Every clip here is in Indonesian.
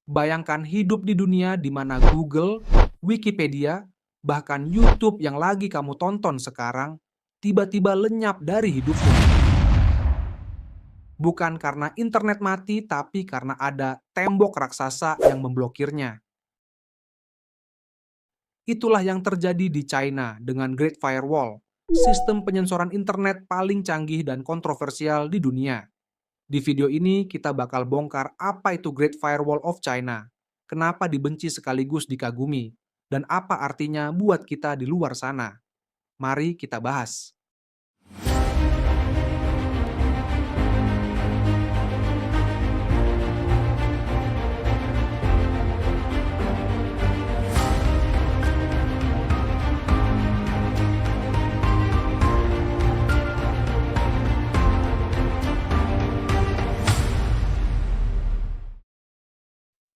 Bayangkan hidup di dunia di mana Google, Wikipedia, bahkan YouTube yang lagi kamu tonton sekarang tiba-tiba lenyap dari hidupmu. Bukan karena internet mati, tapi karena ada tembok raksasa yang memblokirnya. Itulah yang terjadi di China dengan Great Firewall, sistem penyensoran internet paling canggih dan kontroversial di dunia. Di video ini kita bakal bongkar apa itu Great Firewall of China, kenapa dibenci sekaligus dikagumi, dan apa artinya buat kita di luar sana. Mari kita bahas.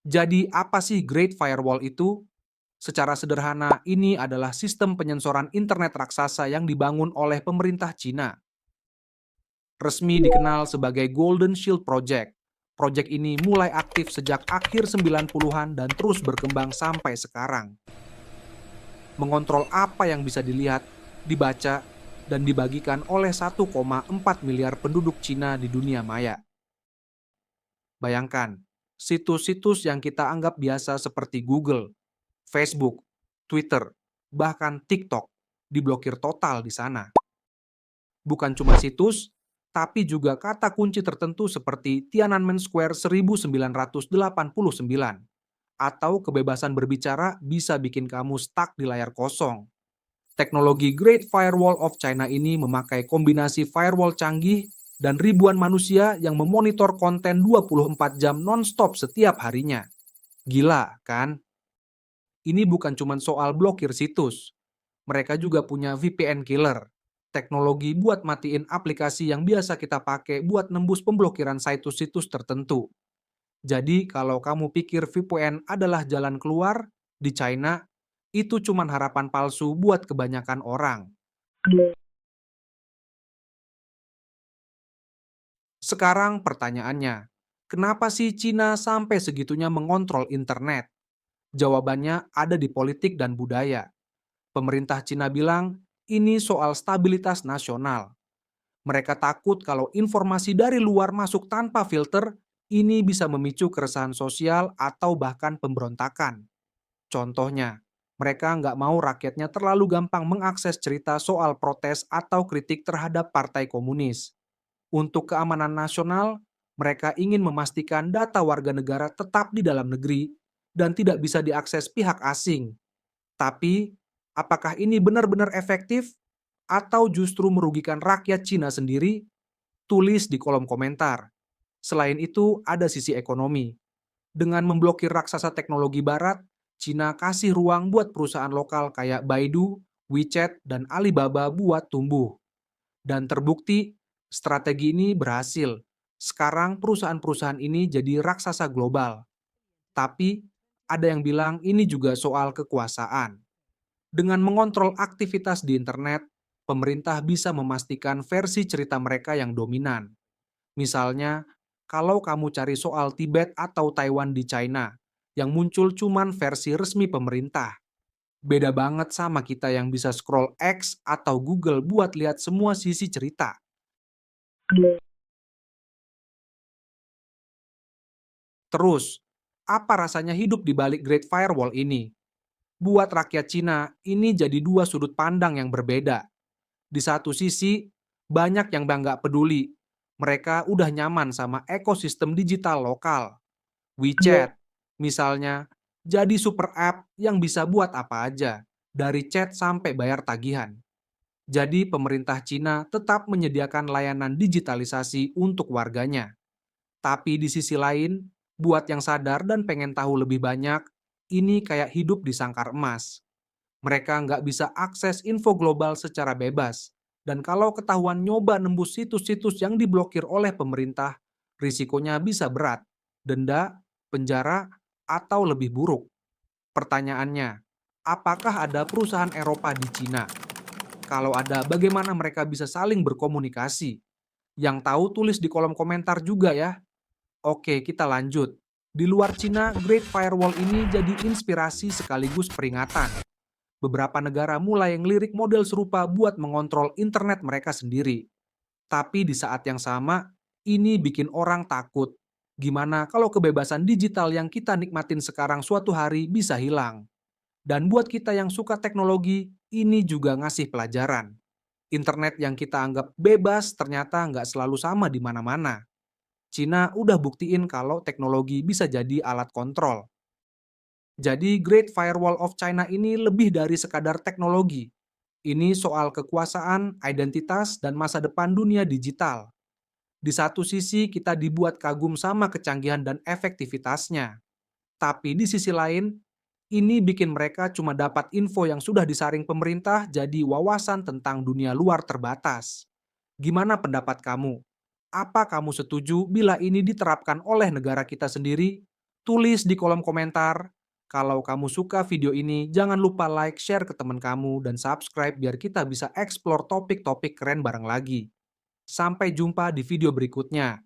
Jadi apa sih Great Firewall itu? Secara sederhana, ini adalah sistem penyensoran internet raksasa yang dibangun oleh pemerintah Cina. Resmi dikenal sebagai Golden Shield Project. Proyek ini mulai aktif sejak akhir 90-an dan terus berkembang sampai sekarang. Mengontrol apa yang bisa dilihat, dibaca, dan dibagikan oleh 1,4 miliar penduduk Cina di dunia maya. Bayangkan, situs-situs yang kita anggap biasa seperti Google, Facebook, Twitter, bahkan TikTok diblokir total di sana. Bukan cuma situs, tapi juga kata kunci tertentu seperti Tiananmen Square 1989 atau kebebasan berbicara bisa bikin kamu stuck di layar kosong. Teknologi Great Firewall of China ini memakai kombinasi firewall canggih dan ribuan manusia yang memonitor konten 24 jam non-stop setiap harinya. Gila, kan? Ini bukan cuma soal blokir situs. Mereka juga punya VPN killer, teknologi buat matiin aplikasi yang biasa kita pakai buat nembus pemblokiran situs-situs tertentu. Jadi kalau kamu pikir VPN adalah jalan keluar, di China, itu cuma harapan palsu buat kebanyakan orang. Sekarang pertanyaannya, kenapa sih Cina sampai segitunya mengontrol internet? Jawabannya ada di politik dan budaya. Pemerintah Cina bilang, ini soal stabilitas nasional. Mereka takut kalau informasi dari luar masuk tanpa filter, ini bisa memicu keresahan sosial atau bahkan pemberontakan. Contohnya, mereka nggak mau rakyatnya terlalu gampang mengakses cerita soal protes atau kritik terhadap partai komunis. Untuk keamanan nasional, mereka ingin memastikan data warga negara tetap di dalam negeri dan tidak bisa diakses pihak asing. Tapi, apakah ini benar-benar efektif atau justru merugikan rakyat Cina sendiri? Tulis di kolom komentar. Selain itu, ada sisi ekonomi. Dengan memblokir raksasa teknologi barat, Cina kasih ruang buat perusahaan lokal kayak Baidu, WeChat, dan Alibaba buat tumbuh. Dan terbukti, strategi ini berhasil. Sekarang perusahaan-perusahaan ini jadi raksasa global. Tapi, ada yang bilang ini juga soal kekuasaan. Dengan mengontrol aktivitas di internet, pemerintah bisa memastikan versi cerita mereka yang dominan. Misalnya, kalau kamu cari soal Tibet atau Taiwan di China, yang muncul cuman versi resmi pemerintah. Beda banget sama kita yang bisa scroll X atau Google buat lihat semua sisi cerita. Terus, apa rasanya hidup di balik Great Firewall ini? Buat rakyat Cina, ini jadi dua sudut pandang yang berbeda. Di satu sisi, banyak yang nggak peduli. Mereka udah nyaman sama ekosistem digital lokal. WeChat, misalnya, jadi super app yang bisa buat apa aja, dari chat sampai bayar tagihan. Jadi pemerintah Cina tetap menyediakan layanan digitalisasi untuk warganya. Tapi di sisi lain, buat yang sadar dan pengen tahu lebih banyak, ini kayak hidup di sangkar emas. Mereka nggak bisa akses info global secara bebas. Dan kalau ketahuan nyoba nembus situs-situs yang diblokir oleh pemerintah, risikonya bisa berat, denda, penjara, atau lebih buruk. Pertanyaannya, apakah ada perusahaan Eropa di Cina? Kalau ada, bagaimana mereka bisa saling berkomunikasi? Yang tahu tulis di kolom komentar juga ya. Oke, kita lanjut. Di luar Cina, Great Firewall ini jadi inspirasi sekaligus peringatan. Beberapa negara mulai ngelirik model serupa buat mengontrol internet mereka sendiri. Tapi di saat yang sama, ini bikin orang takut. Gimana kalau kebebasan digital yang kita nikmatin sekarang suatu hari bisa hilang? Dan buat kita yang suka teknologi, ini juga ngasih pelajaran. Internet yang kita anggap bebas ternyata nggak selalu sama di mana-mana. Cina udah buktiin kalau teknologi bisa jadi alat kontrol. Jadi Great Firewall of China ini lebih dari sekadar teknologi. Ini soal kekuasaan, identitas, dan masa depan dunia digital. Di satu sisi kita dibuat kagum sama kecanggihan dan efektivitasnya. Tapi di sisi lain, ini bikin mereka cuma dapat info yang sudah disaring pemerintah jadi wawasan tentang dunia luar terbatas. Gimana pendapat kamu? Apa kamu setuju bila ini diterapkan oleh negara kita sendiri? Tulis di kolom komentar. Kalau kamu suka video ini, jangan lupa like, share ke teman kamu, dan subscribe biar kita bisa eksplor topik-topik keren bareng lagi. Sampai jumpa di video berikutnya.